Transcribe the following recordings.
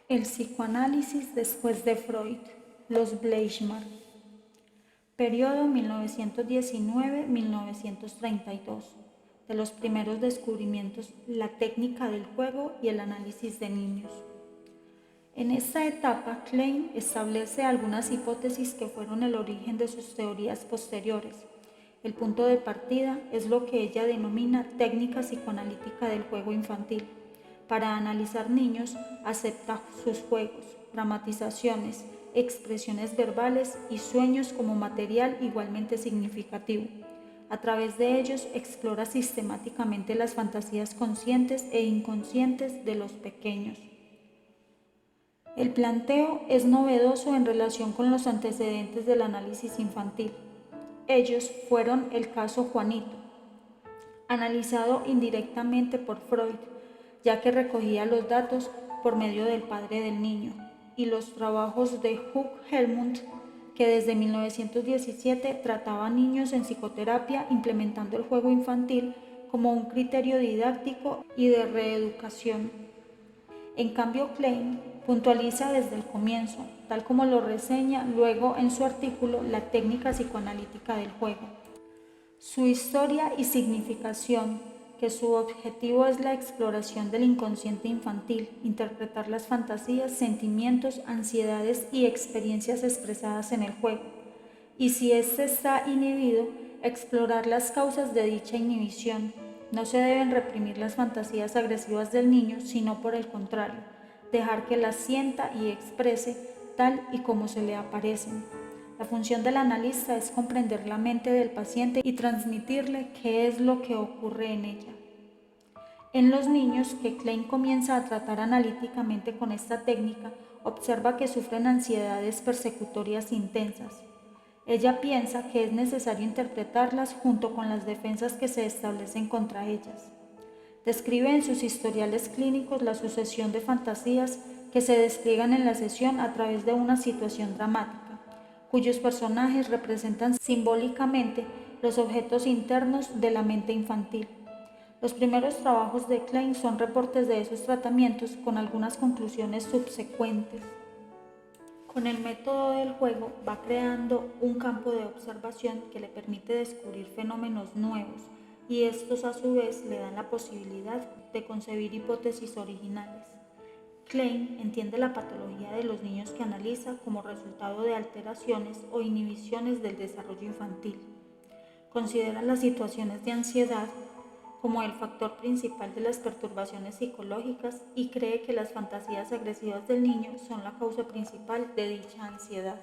El psicoanálisis después de Freud, los Bleichmar, periodo 1919-1932, de los primeros descubrimientos, la técnica del juego y el análisis de niños. En esta etapa, Klein establece algunas hipótesis que fueron el origen de sus teorías posteriores. El punto de partida es lo que ella denomina técnica psicoanalítica del juego infantil. Para analizar niños, acepta sus juegos, dramatizaciones, expresiones verbales y sueños como material igualmente significativo. A través de ellos explora sistemáticamente las fantasías conscientes e inconscientes de los pequeños. El planteo es novedoso en relación con los antecedentes del análisis infantil. Ellos fueron el caso Juanito, analizado indirectamente por Freud, ya que recogía los datos por medio del padre del niño, y los trabajos de Hugh Helmut, que desde 1917 trataba a niños en psicoterapia implementando el juego infantil como un criterio didáctico y de reeducación. En cambio, Klein puntualiza desde el comienzo, tal como lo reseña luego en su artículo La técnica psicoanalítica del juego, su historia y significación, que su objetivo es la exploración del inconsciente infantil, interpretar las fantasías, sentimientos, ansiedades y experiencias expresadas en el juego, y si éste está inhibido, explorar las causas de dicha inhibición. No se deben reprimir las fantasías agresivas del niño, sino por el contrario, dejar que las sienta y exprese tal y como se le aparecen. La función del analista es comprender la mente del paciente y transmitirle qué es lo que ocurre en ella. En los niños que Klein comienza a tratar analíticamente con esta técnica, observa que sufren ansiedades persecutorias intensas. Ella piensa que es necesario interpretarlas junto con las defensas que se establecen contra ellas. Describe en sus historiales clínicos la sucesión de fantasías que se despliegan en la sesión a través de una situación dramática, cuyos personajes representan simbólicamente los objetos internos de la mente infantil. Los primeros trabajos de Klein son reportes de esos tratamientos con algunas conclusiones subsecuentes. Con el método del juego va creando un campo de observación que le permite descubrir fenómenos nuevos y estos a su vez le dan la posibilidad de concebir hipótesis originales. Klein entiende la patología de los niños que analiza como resultado de alteraciones o inhibiciones del desarrollo infantil. Considera las situaciones de ansiedad como el factor principal de las perturbaciones psicológicas y cree que las fantasías agresivas del niño son la causa principal de dicha ansiedad.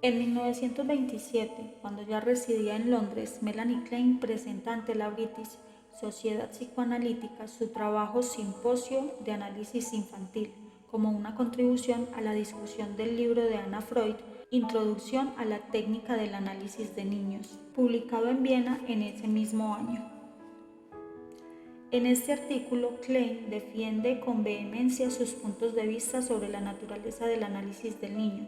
En 1927, cuando ya residía en Londres, Melanie Klein presenta ante la British Sociedad Psicoanalítica su trabajo Simposio de Análisis Infantil, como una contribución a la discusión del libro de Anna Freud, Introducción a la técnica del análisis de niños, publicado en Viena en ese mismo año. En este artículo, Klein defiende con vehemencia sus puntos de vista sobre la naturaleza del análisis del niño,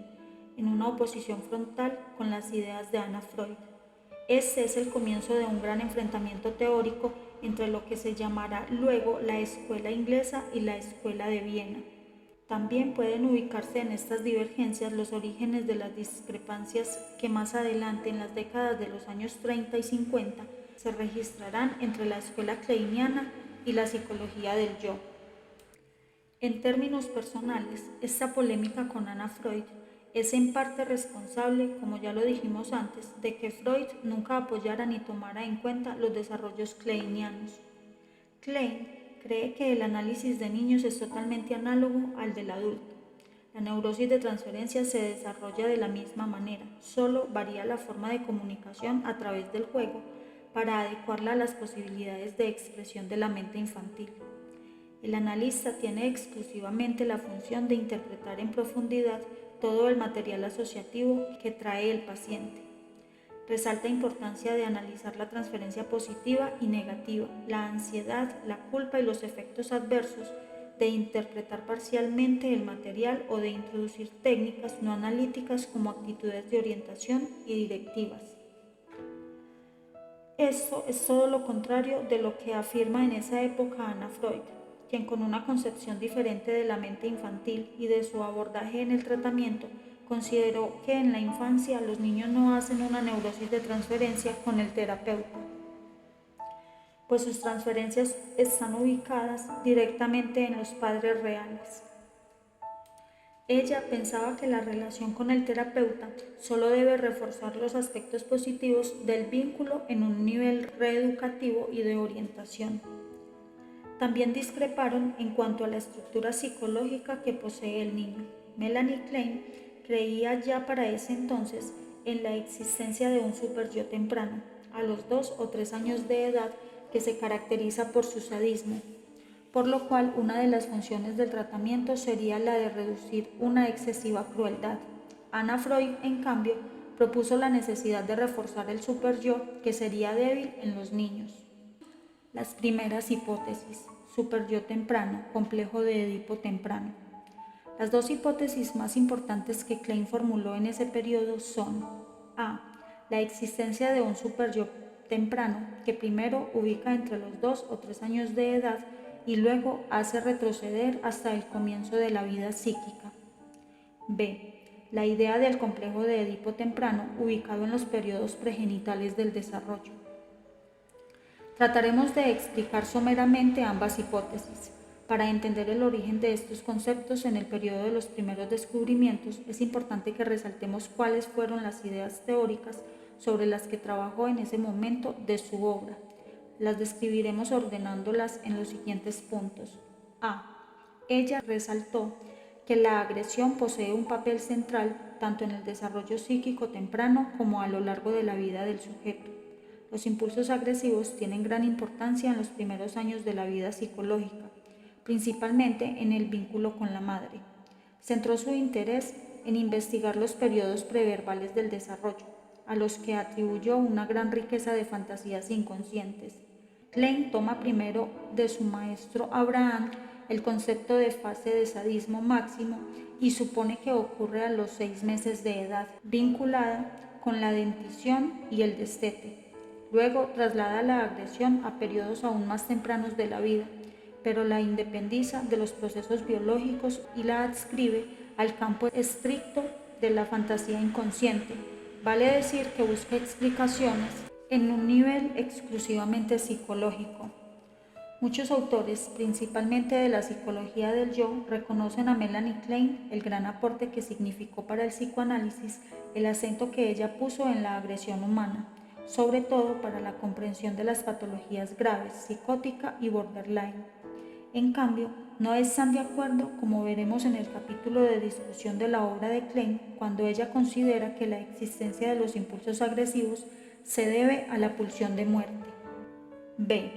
en una oposición frontal con las ideas de Anna Freud. Este es el comienzo de un gran enfrentamiento teórico entre lo que se llamará luego la escuela inglesa y la escuela de Viena. También pueden ubicarse en estas divergencias los orígenes de las discrepancias que más adelante, en las décadas de los años 30 y 50, se registrarán entre la escuela kleiniana y la psicología del yo. En términos personales, esta polémica con Anna Freud es en parte responsable, como ya lo dijimos antes, de que Freud nunca apoyara ni tomara en cuenta los desarrollos kleinianos. Klein cree que el análisis de niños es totalmente análogo al del adulto. La neurosis de transferencia se desarrolla de la misma manera, solo varía la forma de comunicación a través del juego para adecuarla a las posibilidades de expresión de la mente infantil. El analista tiene exclusivamente la función de interpretar en profundidad todo el material asociativo que trae el paciente. Resalta importancia de analizar la transferencia positiva y negativa, la ansiedad, la culpa y los efectos adversos, de interpretar parcialmente el material o de introducir técnicas no analíticas como actitudes de orientación y directivas. Esto es todo lo contrario de lo que afirma en esa época Anna Freud. quien con una concepción diferente de la mente infantil y de su abordaje en el tratamiento, consideró que en la infancia los niños no hacen una neurosis de transferencia con el terapeuta, pues sus transferencias están ubicadas directamente en los padres reales. Ella pensaba que la relación con el terapeuta solo debe reforzar los aspectos positivos del vínculo en un nivel reeducativo y de orientación. También discreparon en cuanto a la estructura psicológica que posee el niño. Melanie Klein creía ya para ese entonces en la existencia de un superyo temprano, a los 2 o 3 años de edad, que se caracteriza por su sadismo, por lo cual una de las funciones del tratamiento sería la de reducir una excesiva crueldad. Anna Freud, en cambio, propuso la necesidad de reforzar el superyo que sería débil en los niños. Las primeras hipótesis: superyo temprano, complejo de Edipo temprano. Las dos hipótesis más importantes que Klein formuló en ese periodo son: A. La existencia de un superyo temprano que primero ubica entre los 2 o 3 años de edad y luego hace retroceder hasta el comienzo de la vida psíquica. B. La idea del complejo de Edipo temprano ubicado en los periodos pregenitales del desarrollo. Trataremos de explicar someramente ambas hipótesis. Para entender el origen de estos conceptos en el periodo de los primeros descubrimientos, es importante que resaltemos cuáles fueron las ideas teóricas sobre las que trabajó en ese momento de su obra. Las describiremos ordenándolas en los siguientes puntos. A. Ella resaltó que la agresión posee un papel central tanto en el desarrollo psíquico temprano como a lo largo de la vida del sujeto. Los impulsos agresivos tienen gran importancia en los primeros años de la vida psicológica, principalmente en el vínculo con la madre. Centró su interés en investigar los periodos preverbales del desarrollo, a los que atribuyó una gran riqueza de fantasías inconscientes. Klein toma primero de su maestro Abraham el concepto de fase de sadismo máximo y supone que ocurre a los 6 meses de edad, vinculada con la dentición y el destete. Luego traslada la agresión a periodos aún más tempranos de la vida, pero la independiza de los procesos biológicos y la adscribe al campo estricto de la fantasía inconsciente. Vale decir que busca explicaciones en un nivel exclusivamente psicológico. Muchos autores, principalmente de la psicología del yo, reconocen a Melanie Klein el gran aporte que significó para el psicoanálisis el acento que ella puso en la agresión humana, sobre todo para la comprensión de las patologías graves, psicótica y borderline. En cambio, no están de acuerdo, como veremos en el capítulo de discusión de la obra de Klein, cuando ella considera que la existencia de los impulsos agresivos se debe a la pulsión de muerte. B.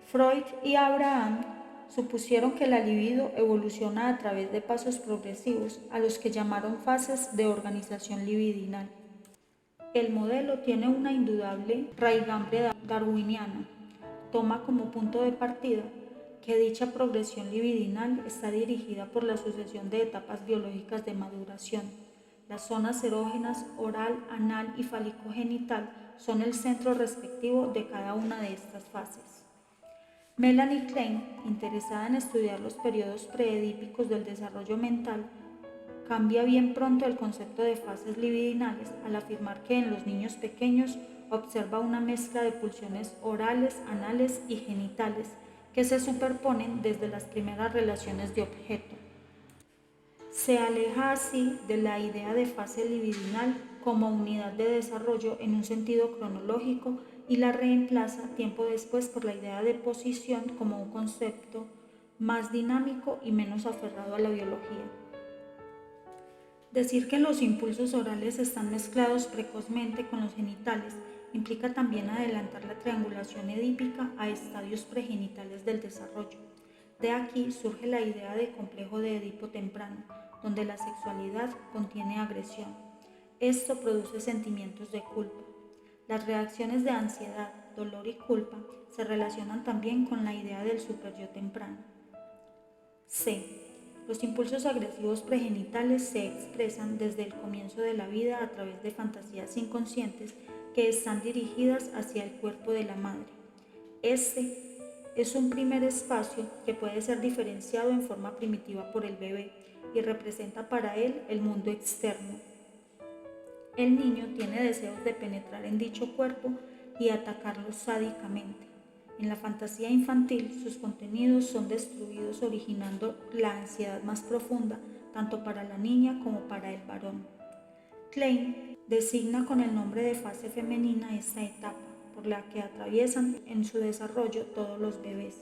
Freud y Abraham supusieron que la libido evoluciona a través de pasos progresivos, a los que llamaron fases de organización libidinal. El modelo tiene una indudable raigambre darwiniana. Toma como punto de partida que dicha progresión libidinal está dirigida por la sucesión de etapas biológicas de maduración. Las zonas erógenas oral, anal y falicogenital son el centro respectivo de cada una de estas fases. Melanie Klein, interesada en estudiar los periodos preedípicos del desarrollo mental, cambia bien pronto el concepto de fases libidinales al afirmar que en los niños pequeños observa una mezcla de pulsiones orales, anales y genitales que se superponen desde las primeras relaciones de objeto. Se aleja así de la idea de fase libidinal como unidad de desarrollo en un sentido cronológico y la reemplaza tiempo después por la idea de posición como un concepto más dinámico y menos aferrado a la biología. Decir que los impulsos orales están mezclados precozmente con los genitales implica también adelantar la triangulación edípica a estadios pregenitales del desarrollo. De aquí surge la idea de complejo de Edipo temprano, donde la sexualidad contiene agresión. Esto produce sentimientos de culpa. Las reacciones de ansiedad, dolor y culpa se relacionan también con la idea del superyo temprano. C. Los impulsos agresivos pregenitales se expresan desde el comienzo de la vida a través de fantasías inconscientes que están dirigidas hacia el cuerpo de la madre. Este Es un primer espacio que puede ser diferenciado en forma primitiva por el bebé y representa para él el mundo externo. El niño tiene deseos de penetrar en dicho cuerpo y atacarlo sádicamente. En la fantasía infantil, sus contenidos son destruidos, originando la ansiedad más profunda tanto para la niña como para el varón. Klein designa con el nombre de fase femenina esta etapa, por la que atraviesan en su desarrollo todos los bebés.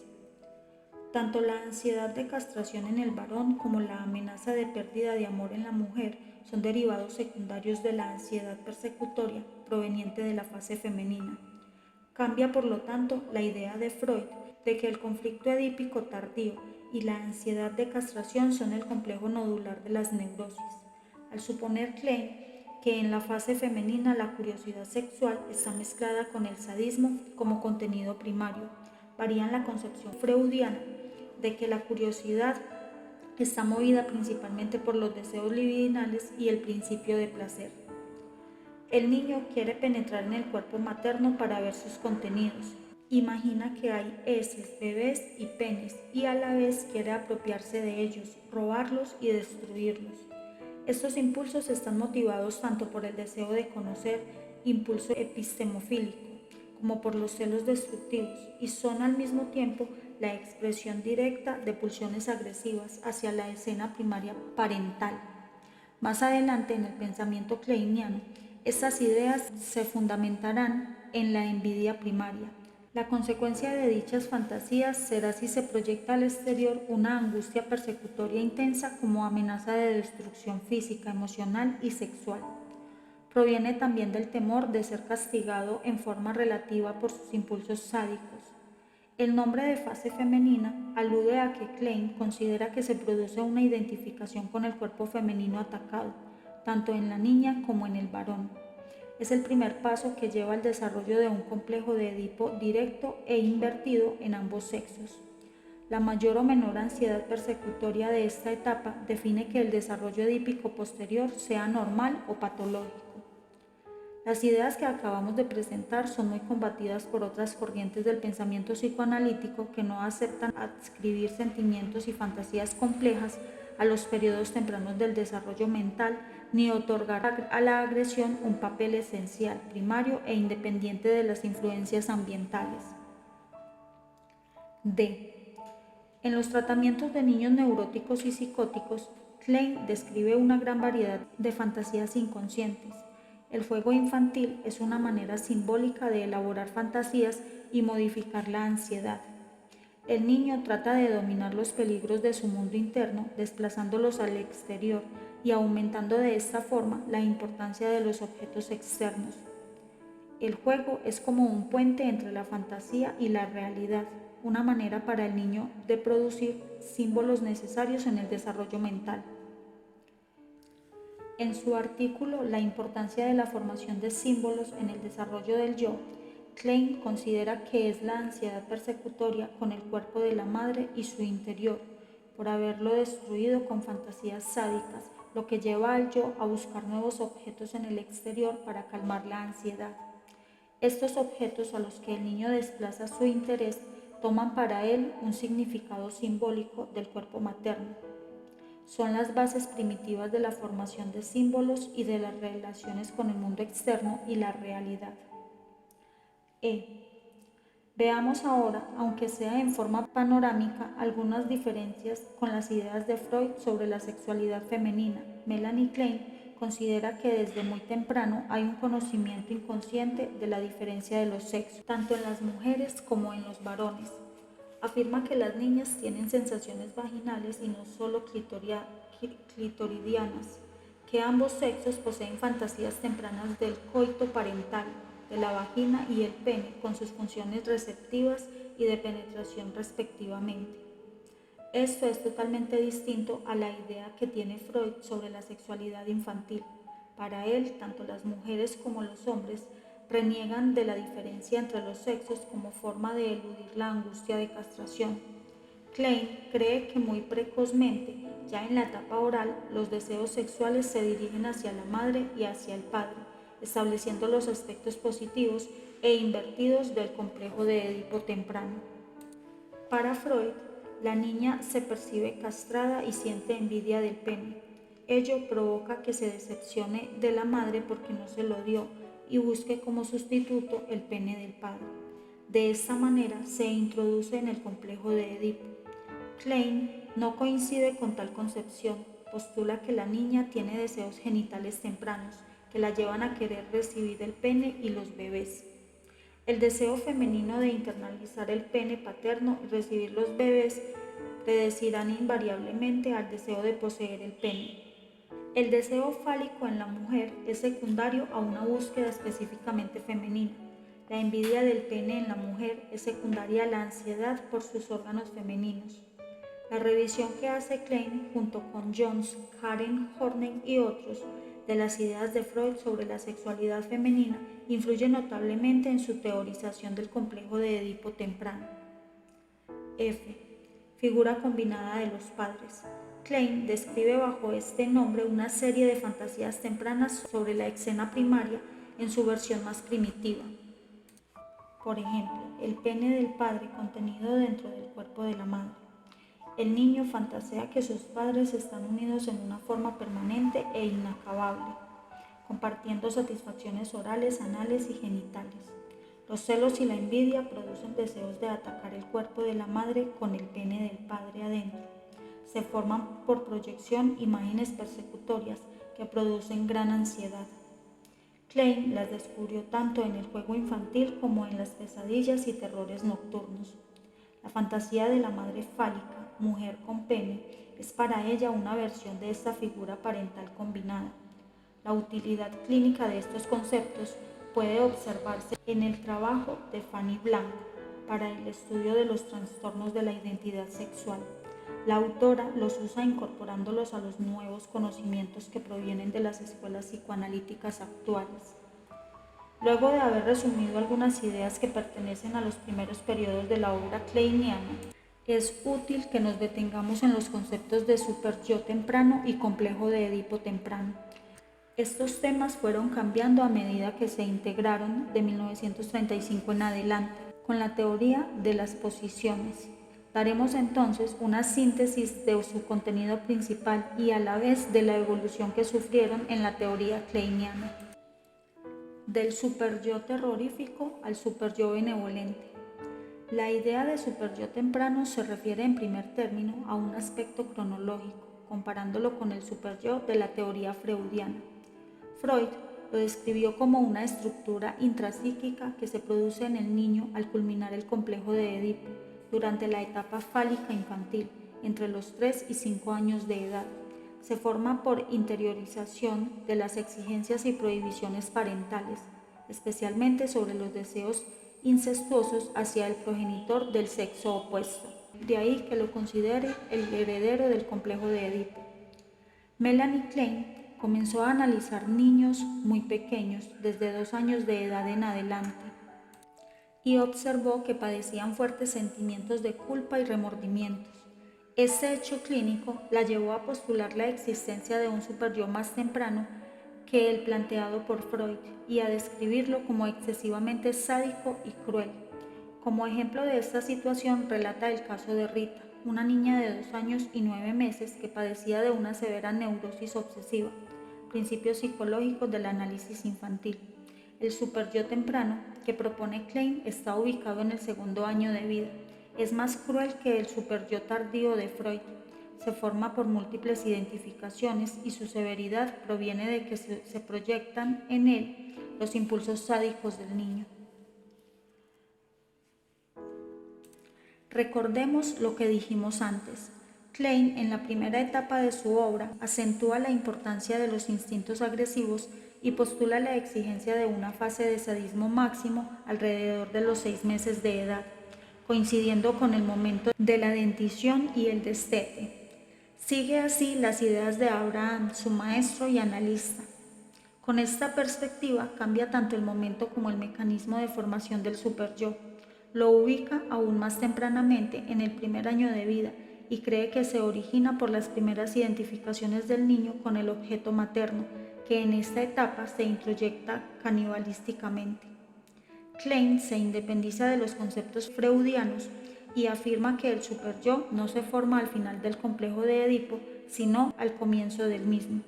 Tanto la ansiedad de castración en el varón como la amenaza de pérdida de amor en la mujer son derivados secundarios de la ansiedad persecutoria proveniente de la fase femenina. Cambia, por lo tanto, la idea de Freud de que el conflicto edípico tardío y la ansiedad de castración son el complejo nodular de las neurosis, al suponer Klein que en la fase femenina la curiosidad sexual está mezclada con el sadismo como contenido primario. Varía en la concepción freudiana de que la curiosidad está movida principalmente por los deseos libidinales y el principio de placer. El niño quiere penetrar en el cuerpo materno para ver sus contenidos. Imagina que hay heces, bebés y penes y a la vez quiere apropiarse de ellos, robarlos y destruirlos. Estos impulsos están motivados tanto por el deseo de conocer, impulso epistemofílico, como por los celos destructivos y son al mismo tiempo la expresión directa de pulsiones agresivas hacia la escena primaria parental. Más adelante, en el pensamiento kleiniano, estas ideas se fundamentarán en la envidia primaria. La consecuencia de dichas fantasías será, si se proyecta al exterior, una angustia persecutoria intensa como amenaza de destrucción física, emocional y sexual. Proviene también del temor de ser castigado en forma relativa por sus impulsos sádicos. El nombre de fase femenina alude a que Klein considera que se produce una identificación con el cuerpo femenino atacado, tanto en la niña como en el varón. Es el primer paso que lleva al desarrollo de un complejo de Edipo directo e invertido en ambos sexos. La mayor o menor ansiedad persecutoria de esta etapa define que el desarrollo edípico posterior sea normal o patológico. Las ideas que acabamos de presentar son muy combatidas por otras corrientes del pensamiento psicoanalítico que no aceptan adscribir sentimientos y fantasías complejas a los periodos tempranos del desarrollo mental, ni otorgar a la agresión un papel esencial, primario e independiente de las influencias ambientales. D. En los tratamientos de niños neuróticos y psicóticos, Klein describe una gran variedad de fantasías inconscientes. El juego infantil es una manera simbólica de elaborar fantasías y modificar la ansiedad. El niño trata de dominar los peligros de su mundo interno, desplazándolos al exterior y aumentando de esta forma la importancia de los objetos externos. El juego es como un puente entre la fantasía y la realidad, una manera para el niño de producir símbolos necesarios en el desarrollo mental. En su artículo La importancia de la formación de símbolos en el desarrollo del yo, Klein considera que es la ansiedad persecutoria con el cuerpo de la madre y su interior, por haberlo destruido con fantasías sádicas, lo que lleva al yo a buscar nuevos objetos en el exterior para calmar la ansiedad. Estos objetos a los que el niño desplaza su interés toman para él un significado simbólico del cuerpo materno. Son las bases primitivas de la formación de símbolos y de las relaciones con el mundo externo y la realidad. Veamos ahora, aunque sea en forma panorámica, algunas diferencias con las ideas de Freud sobre la sexualidad femenina. Melanie Klein considera que desde muy temprano hay un conocimiento inconsciente de la diferencia de los sexos, tanto en las mujeres como en los varones. Afirma que las niñas tienen sensaciones vaginales y no solo clitoridianas, que ambos sexos poseen fantasías tempranas del coito parental, de la vagina y el pene, con sus funciones receptivas y de penetración respectivamente. Esto es totalmente distinto a la idea que tiene Freud sobre la sexualidad infantil. Para él, tanto las mujeres como los hombres reniegan de la diferencia entre los sexos como forma de eludir la angustia de castración. Klein cree que muy precozmente, ya en la etapa oral, los deseos sexuales se dirigen hacia la madre y hacia el padre, estableciendo los aspectos positivos e invertidos del complejo de Edipo temprano. Para Freud, la niña se percibe castrada y siente envidia del pene. Ello provoca que se decepcione de la madre porque no se lo dio y busque como sustituto el pene del padre. De esta manera se introduce en el complejo de Edipo. Klein no coincide con tal concepción, postula que la niña tiene deseos genitales tempranos que la llevan a querer recibir el pene y los bebés. El deseo femenino de internalizar el pene paterno y recibir los bebés predecirán invariablemente al deseo de poseer el pene. El deseo fálico en la mujer es secundario a una búsqueda específicamente femenina. La envidia del pene en la mujer es secundaria a la ansiedad por sus órganos femeninos. La revisión que hace Klein junto con Jones, Karen, Horney y otros de las ideas de Freud sobre la sexualidad femenina influye notablemente en su teorización del complejo de Edipo temprano. F. Figura combinada de los padres. Klein describe bajo este nombre una serie de fantasías tempranas sobre la escena primaria en su versión más primitiva. Por ejemplo, el pene del padre contenido dentro del cuerpo de la madre. El niño fantasea que sus padres están unidos en una forma permanente e inacabable, compartiendo satisfacciones orales, anales y genitales. Los celos y la envidia producen deseos de atacar el cuerpo de la madre con el pene del padre adentro. Se forman por proyección imágenes persecutorias que producen gran ansiedad. Klein las descubrió tanto en el juego infantil como en las pesadillas y terrores nocturnos. La fantasía de la madre fálica, mujer con pene, es para ella una versión de esta figura parental combinada. La utilidad clínica de estos conceptos puede observarse en el trabajo de Fanny Blanco para el estudio de los trastornos de la identidad sexual. La autora los usa incorporándolos a los nuevos conocimientos que provienen de las escuelas psicoanalíticas actuales. Luego de haber resumido algunas ideas que pertenecen a los primeros periodos de la obra kleiniana, es útil que nos detengamos en los conceptos de superyo temprano y complejo de Edipo temprano. Estos temas fueron cambiando a medida que se integraron de 1935 en adelante con la teoría de las posiciones. Daremos entonces una síntesis de su contenido principal y a la vez de la evolución que sufrieron en la teoría kleiniana. Del superyo terrorífico al superyo benevolente. La idea de superyo temprano se refiere en primer término a un aspecto cronológico, comparándolo con el superyo de la teoría freudiana. Freud lo describió como una estructura intrapsíquica que se produce en el niño al culminar el complejo de Edipo durante la etapa fálica infantil, entre los 3 y 5 años de edad. Se forma por interiorización de las exigencias y prohibiciones parentales, especialmente sobre los deseos incestuosos hacia el progenitor del sexo opuesto. De ahí que lo considere el heredero del complejo de Edipo. Melanie Klein comenzó a analizar niños muy pequeños, desde 2 años de edad en adelante, y observó que padecían fuertes sentimientos de culpa y remordimientos. Este hecho clínico la llevó a postular la existencia de un superyo más temprano que el planteado por Freud y a describirlo como excesivamente sádico y cruel. Como ejemplo de esta situación relata el caso de Rita, una niña de 2 años y 9 meses que padecía de una severa neurosis obsesiva, principios psicológicos del análisis infantil. El superyo temprano que propone Klein está ubicado en el 2.º año de vida. Es más cruel que el superyo tardío de Freud. Se forma por múltiples identificaciones y su severidad proviene de que se proyectan en él los impulsos sádicos del niño. Recordemos lo que dijimos antes. Klein, en la primera etapa de su obra, acentúa la importancia de los instintos agresivos y postula la exigencia de una fase de sadismo máximo alrededor de los 6 meses de edad, coincidiendo con el momento de la dentición y el destete. Sigue así las ideas de Abraham, su maestro y analista. Con esta perspectiva cambia tanto el momento como el mecanismo de formación del superyo. Lo ubica aún más tempranamente en el primer año de vida y cree que se origina por las primeras identificaciones del niño con el objeto materno, que en esta etapa se introyecta canibalísticamente. Klein se independiza de los conceptos freudianos y afirma que el superyo no se forma al final del complejo de Edipo, sino al comienzo del mismo.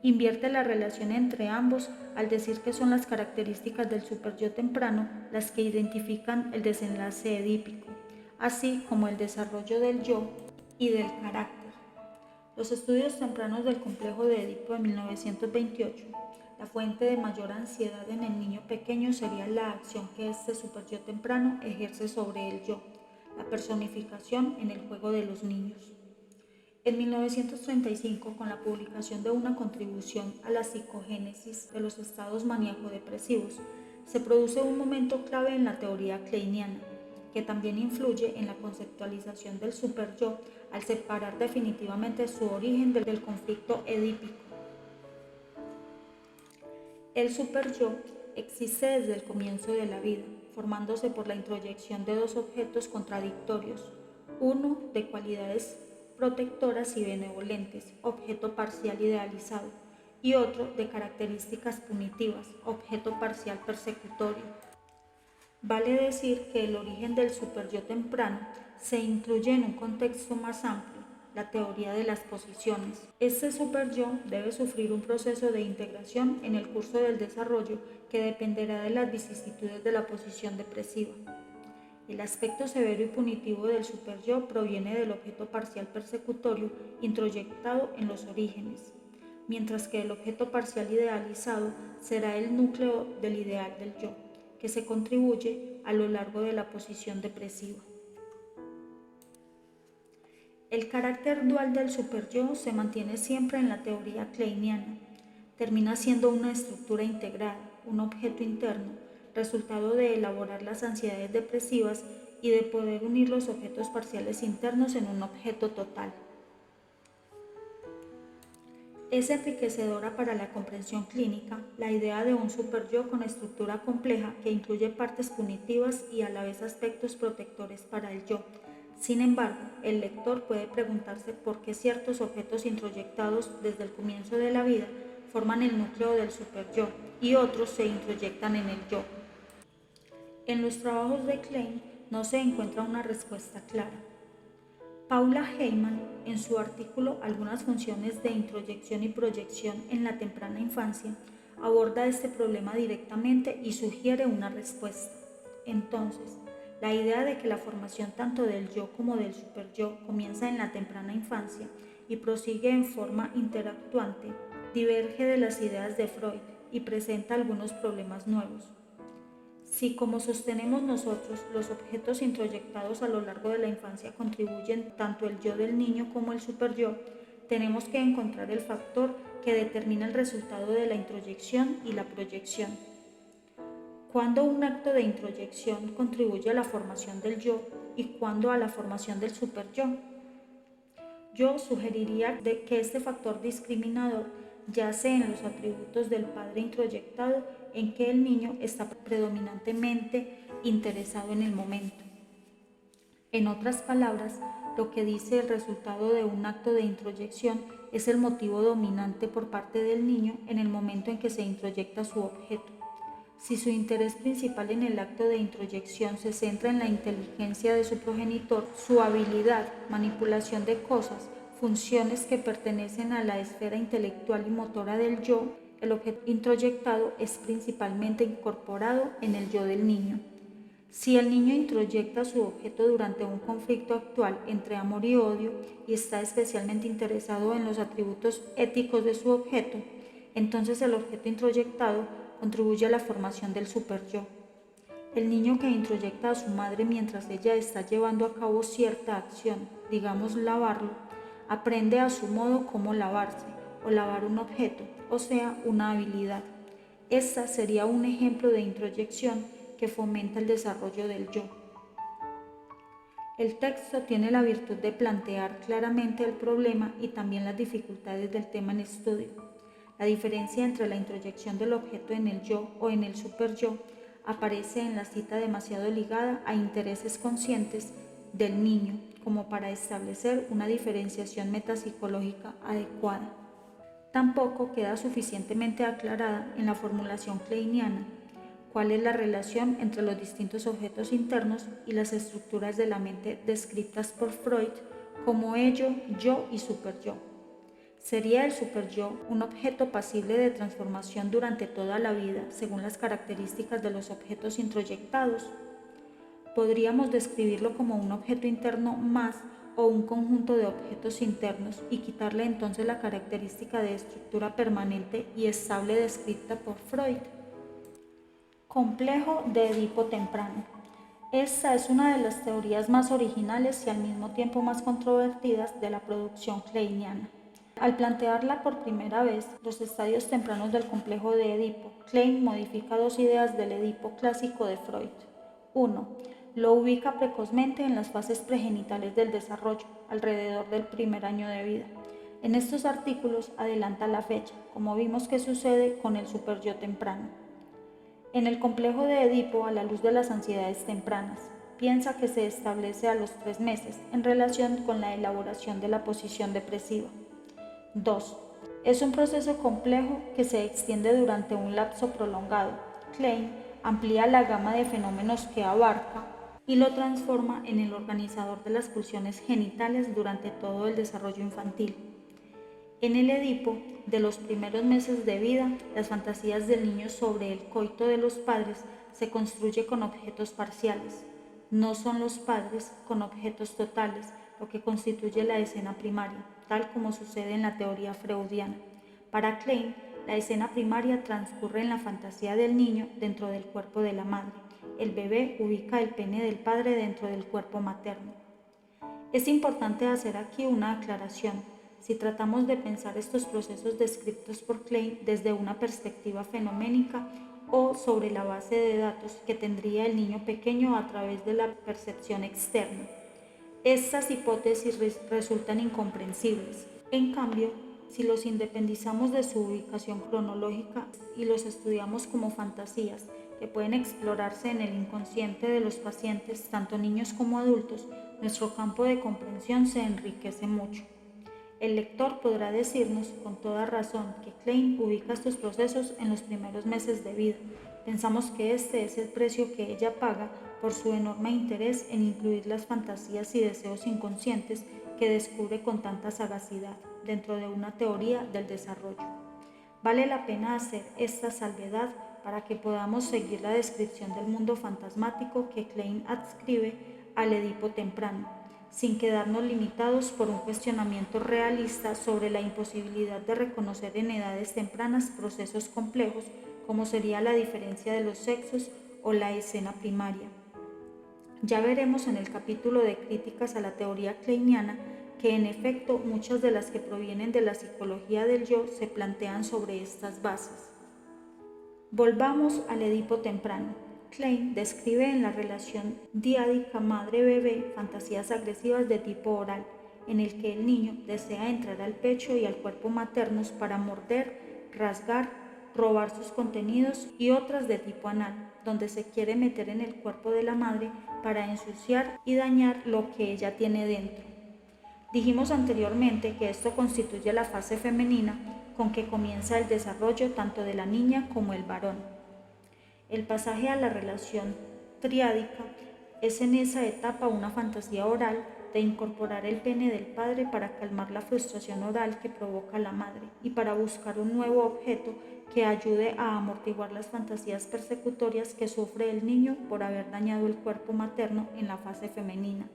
Invierte la relación entre ambos al decir que son las características del superyo temprano las que identifican el desenlace edípico, así como el desarrollo del yo y del carácter. Los estudios tempranos del complejo de Edipo de 1928. La fuente de mayor ansiedad en el niño pequeño sería la acción que este superyo temprano ejerce sobre el yo, la personificación en el juego de los niños. En 1935, con la publicación de una contribución a la psicogénesis de los estados maníaco-depresivos, se produce un momento clave en la teoría kleiniana, que también influye en la conceptualización del superyo al separar definitivamente su origen del conflicto edípico. El superyo existe desde el comienzo de la vida, formándose por la introyección de dos objetos contradictorios, uno de cualidades protectoras y benevolentes, objeto parcial idealizado, y otro de características punitivas, objeto parcial persecutorio. Vale decir que el origen del superyo temprano se incluye en un contexto más amplio, la teoría de las posiciones. Este superyo debe sufrir un proceso de integración en el curso del desarrollo que dependerá de las vicisitudes de la posición depresiva. El aspecto severo y punitivo del superyo proviene del objeto parcial persecutorio introyectado en los orígenes, mientras que el objeto parcial idealizado será el núcleo del ideal del yo, que se contribuye a lo largo de la posición depresiva. El carácter dual del superyo se mantiene siempre en la teoría kleiniana. Termina siendo una estructura integrada, un objeto interno, resultado de elaborar las ansiedades depresivas y de poder unir los objetos parciales internos en un objeto total. Es enriquecedora para la comprensión clínica la idea de un superyo con estructura compleja que incluye partes punitivas y a la vez aspectos protectores para el yo. Sin embargo, el lector puede preguntarse por qué ciertos objetos introyectados desde el comienzo de la vida forman el núcleo del superyo y otros se introyectan en el yo. En los trabajos de Klein no se encuentra una respuesta clara. Paula Heyman, en su artículo Algunas funciones de introyección y proyección en la temprana infancia, aborda este problema directamente y sugiere una respuesta. Entonces, la idea de que la formación tanto del yo como del superyo comienza en la temprana infancia y prosigue en forma interactuante diverge de las ideas de Freud y presenta algunos problemas nuevos. Si, como sostenemos nosotros, los objetos introyectados a lo largo de la infancia contribuyen tanto el yo del niño como el superyo, tenemos que encontrar el factor que determina el resultado de la introyección y la proyección. ¿Cuándo un acto de introyección contribuye a la formación del yo y cuándo a la formación del superyo? Yo sugeriría que este factor discriminador yace en los atributos del padre introyectado en que el niño está predominantemente interesado en el momento. En otras palabras, lo que dice el resultado de un acto de introyección es el motivo dominante por parte del niño en el momento en que se introyecta su objeto. Si su interés principal en el acto de introyección se centra en la inteligencia de su progenitor, su habilidad, manipulación de cosas, funciones que pertenecen a la esfera intelectual y motora del yo, el objeto introyectado es principalmente incorporado en el yo del niño. Si el niño introyecta su objeto durante un conflicto actual entre amor y odio y está especialmente interesado en los atributos éticos de su objeto, entonces el objeto introyectado contribuye a la formación del superyo. El niño que introyecta a su madre mientras ella está llevando a cabo cierta acción, digamos lavarlo, aprende a su modo cómo lavarse o lavar un objeto, o sea, una habilidad. Esta sería un ejemplo de introyección que fomenta el desarrollo del yo. El texto tiene la virtud de plantear claramente el problema y también las dificultades del tema en estudio. La diferencia entre la introyección del objeto en el yo o en el superyo aparece en la cita demasiado ligada a intereses conscientes del niño como para establecer una diferenciación metapsicológica adecuada. Tampoco queda suficientemente aclarada en la formulación kleiniana cuál es la relación entre los distintos objetos internos y las estructuras de la mente descritas por Freud como ello, yo y superyo. ¿Sería el superyo un objeto pasible de transformación durante toda la vida según las características de los objetos introyectados? Podríamos describirlo como un objeto interno más o un conjunto de objetos internos y quitarle entonces la característica de estructura permanente y estable descrita por Freud. Complejo de Edipo temprano. Esta es una de las teorías más originales y al mismo tiempo más controvertidas de la producción kleiniana. Al plantearla por primera vez los estadios tempranos del complejo de Edipo, Klein modifica dos ideas del Edipo clásico de Freud. 1. Lo ubica precozmente en las fases pregenitales del desarrollo, alrededor del primer año de vida. En estos artículos adelanta la fecha, como vimos que sucede con el superyo temprano. En el complejo de Edipo, a la luz de las ansiedades tempranas, piensa que se establece a los 3 meses en relación con la elaboración de la posición depresiva. 2. Es un proceso complejo que se extiende durante un lapso prolongado. Klein amplía la gama de fenómenos que abarca y lo transforma en el organizador de las pulsiones genitales durante todo el desarrollo infantil. En el Edipo, de los primeros meses de vida, las fantasías del niño sobre el coito de los padres se construye con objetos parciales. No son los padres con objetos totales lo que constituye la escena primaria, tal como sucede en la teoría freudiana. Para Klein, la escena primaria transcurre en la fantasía del niño dentro del cuerpo de la madre. El bebé ubica el pene del padre dentro del cuerpo materno. Es importante hacer aquí una aclaración. Si tratamos de pensar estos procesos descritos por Klein desde una perspectiva fenoménica o sobre la base de datos que tendría el niño pequeño a través de la percepción externa, estas hipótesis resultan incomprensibles. En cambio, si los independizamos de su ubicación cronológica y los estudiamos como fantasías que pueden explorarse en el inconsciente de los pacientes, tanto niños como adultos, nuestro campo de comprensión se enriquece mucho. El lector podrá decirnos con toda razón que Klein ubica estos procesos en los primeros meses de vida. Pensamos que este es el precio que ella paga por su enorme interés en incluir las fantasías y deseos inconscientes que descubre con tanta sagacidad dentro de una teoría del desarrollo. Vale la pena hacer esta salvedad para que podamos seguir la descripción del mundo fantasmático que Klein adscribe al Edipo temprano, sin quedarnos limitados por un cuestionamiento realista sobre la imposibilidad de reconocer en edades tempranas procesos complejos como sería la diferencia de los sexos o la escena primaria. Ya veremos en el capítulo de críticas a la teoría kleiniana que en efecto muchas de las que provienen de la psicología del yo se plantean sobre estas bases. Volvamos al Edipo temprano. Klein describe en la relación diádica madre-bebé fantasías agresivas de tipo oral, en el que el niño desea entrar al pecho y al cuerpo maternos para morder, rasgar, robar sus contenidos y otras de tipo anal, donde se quiere meter en el cuerpo de la madre para ensuciar y dañar lo que ella tiene dentro. Dijimos anteriormente que esto constituye la fase femenina con que comienza el desarrollo tanto de la niña como el varón. El pasaje a la relación triádica es en esa etapa una fantasía oral de incorporar el pene del padre para calmar la frustración oral que provoca la madre y para buscar un nuevo objeto que ayude a amortiguar las fantasías persecutorias que sufre el niño por haber dañado el cuerpo materno en la fase femenina.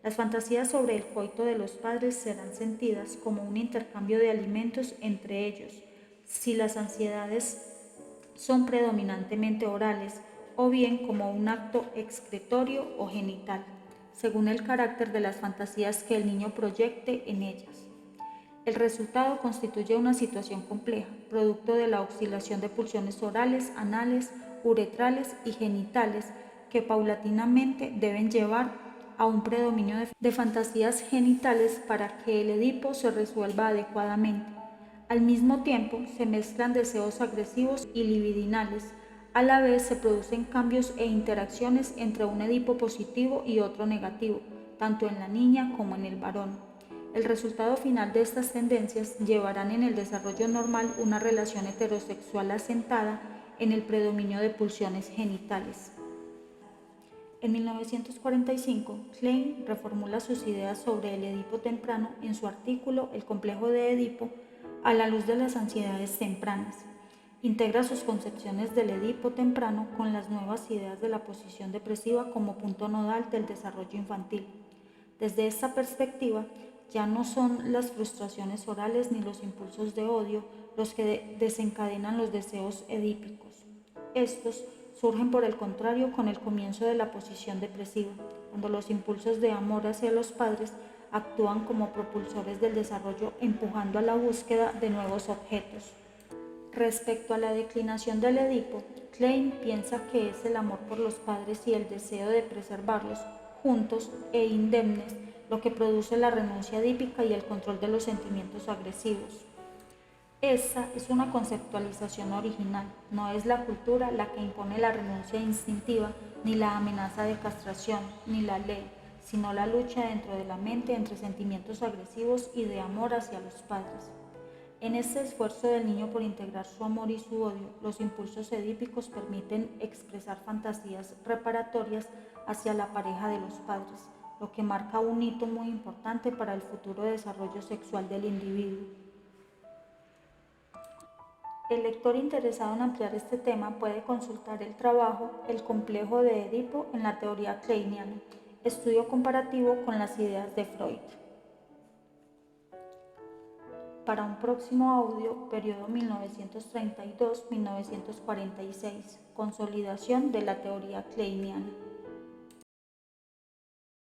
Las fantasías sobre el coito de los padres serán sentidas como un intercambio de alimentos entre ellos, si las ansiedades son predominantemente orales o bien como un acto excretorio o genital, según el carácter de las fantasías que el niño proyecte en ellas. El resultado constituye una situación compleja, producto de la oscilación de pulsiones orales, anales, uretrales y genitales que paulatinamente deben llevar a un predominio de fantasías genitales para que el Edipo se resuelva adecuadamente. Al mismo tiempo, se mezclan deseos agresivos y libidinales. A la vez se producen cambios e interacciones entre un Edipo positivo y otro negativo, tanto en la niña como en el varón. El resultado final de estas tendencias llevarán en el desarrollo normal una relación heterosexual asentada en el predominio de pulsiones genitales. En 1945, Klein reformula sus ideas sobre el Edipo temprano en su artículo El complejo de Edipo a la luz de las ansiedades tempranas. Integra sus concepciones del Edipo temprano con las nuevas ideas de la posición depresiva como punto nodal del desarrollo infantil. Desde esta perspectiva, ya no son las frustraciones orales ni los impulsos de odio los que desencadenan los deseos edípicos. Estos surgen por el contrario con el comienzo de la posición depresiva, cuando los impulsos de amor hacia los padres actúan como propulsores del desarrollo, empujando a la búsqueda de nuevos objetos. Respecto a la declinación del Edipo, Klein piensa que es el amor por los padres y el deseo de preservarlos juntos e indemnes lo que produce la renuncia edípica y el control de los sentimientos agresivos. Esta es una conceptualización original, no es la cultura la que impone la renuncia instintiva, ni la amenaza de castración, ni la ley, sino la lucha dentro de la mente entre sentimientos agresivos y de amor hacia los padres. En este esfuerzo del niño por integrar su amor y su odio, los impulsos edípicos permiten expresar fantasías reparatorias hacia la pareja de los padres, lo que marca un hito muy importante para el futuro desarrollo sexual del individuo. El lector interesado en ampliar este tema puede consultar el trabajo El complejo de Edipo en la teoría kleiniana, estudio comparativo con las ideas de Freud. Para un próximo audio, periodo 1932-1946, consolidación de la teoría kleiniana.